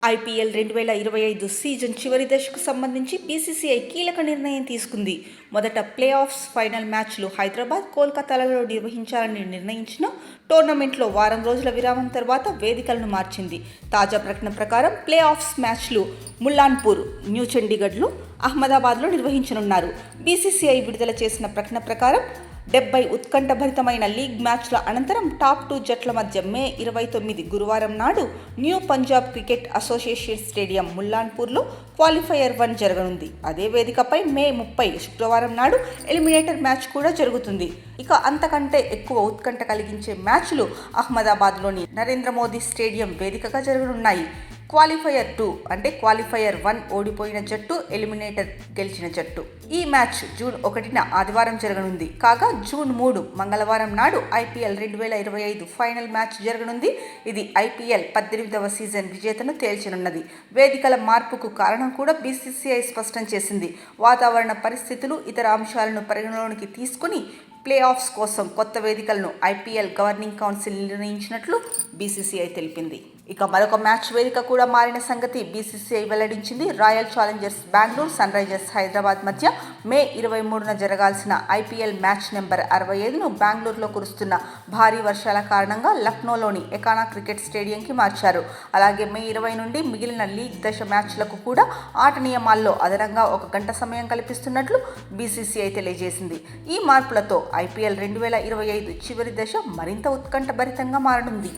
IPL 2025 season చివరి దశకు సంబంధించి బీసీసీఐ కీలక నిర్ణయం తీసుకుంది. మొదట ప్లే ఆఫ్స్ ఫైనల్ మ్యాచ్లు హైదరాబాద్, కోల్కతాలలో నిర్వహించాలని నిర్ణయించిన టోర్నమెంట్లో వారం రోజుల విరామం తర్వాత వేదికలను మార్చింది. తాజా ప్రకటన ప్రకారం ప్లే ఆఫ్స్ మ్యాచ్లు ముల్లాన్పూర్, న్యూ చండీగఢ్లు, అహ్మదాబాద్లో నిర్వహించనున్నారు. బీసీసీఐ విడుదల చేసిన ప్రకటన ప్రకారం 70 ఉత్కంఠభరితమైన లీగ్ మ్యాచ్ల అనంతరం టాప్ 2 జట్ల మధ్య మే 29 గురువారం నాడు New Punjab cricket association stadium ముల్లాన్పూర్లో క్వాలిఫైయర్ 1 జరగనుంది. అదే వేదికపై మే 30 శుక్రవారం నాడు ఎలిమినేటర్ మ్యాచ్ కూడా జరుగుతుంది. ఇక అంతకంటే ఎక్కువ ఉత్కంఠ కలిగించే మ్యాచ్లు అహ్మదాబాద్లోని నరేంద్ర మోదీ స్టేడియం వేదికగా జరగనున్నాయి. క్వాలిఫైయర్ 2 అంటే క్వాలిఫైయర్ 1 ఓడిపోయిన జట్టు, ఎలిమినేటర్ గెలిచిన జట్టు. ఈ మ్యాచ్ జూన్ 1న ఆదివారం జరగనుంది. కాగా జూన్ 3 మంగళవారం నాడు ఐపీఎల్ 2025 ఫైనల్ మ్యాచ్ జరగనుంది. ఇది ఐపీఎల్ 18వ సీజన్ విజేతను తేల్చనున్నది. వేదికల మార్పుకు కారణం కూడా బీసీసీఐ స్పష్టం చేసింది. వాతావరణ పరిస్థితులు, ఇతర అంశాలను పరిగణలోనికి తీసుకుని ప్లే ఆఫ్స్ కోసం కొత్త వేదికలను ఐపీఎల్ గవర్నింగ్ కౌన్సిల్ నిర్ణయించినట్లు బీసీసీఐ తెలిపింది. ఇక మరొక మ్యాచ్ వేదిక కూడా మారిన సంగతి బీసీసీఐ వెల్లడించింది. Royal Challengers Bengaluru, Sunrisers Hyderabad మధ్య మే 23న జరగాల్సిన ఐపీఎల్ మ్యాచ్ నెంబర్ 65ను బెంగళూరులో కురుస్తున్న భారీ వర్షాల కారణంగా లక్నోలోని ఎకానా క్రికెట్ స్టేడియంకి మార్చారు. అలాగే మే 20 నుండి మిగిలిన లీగ్ దశ మ్యాచ్లకు కూడా ఆట నియమాల్లో అదనంగా 1 గంట సమయం కల్పిస్తున్నట్లు బీసీసీఐ తెలియజేసింది. ఈ మార్పులతో ఐపీఎల్ 2025 చివరి దశ మరింత ఉత్కంఠభరితంగా మారనుంది.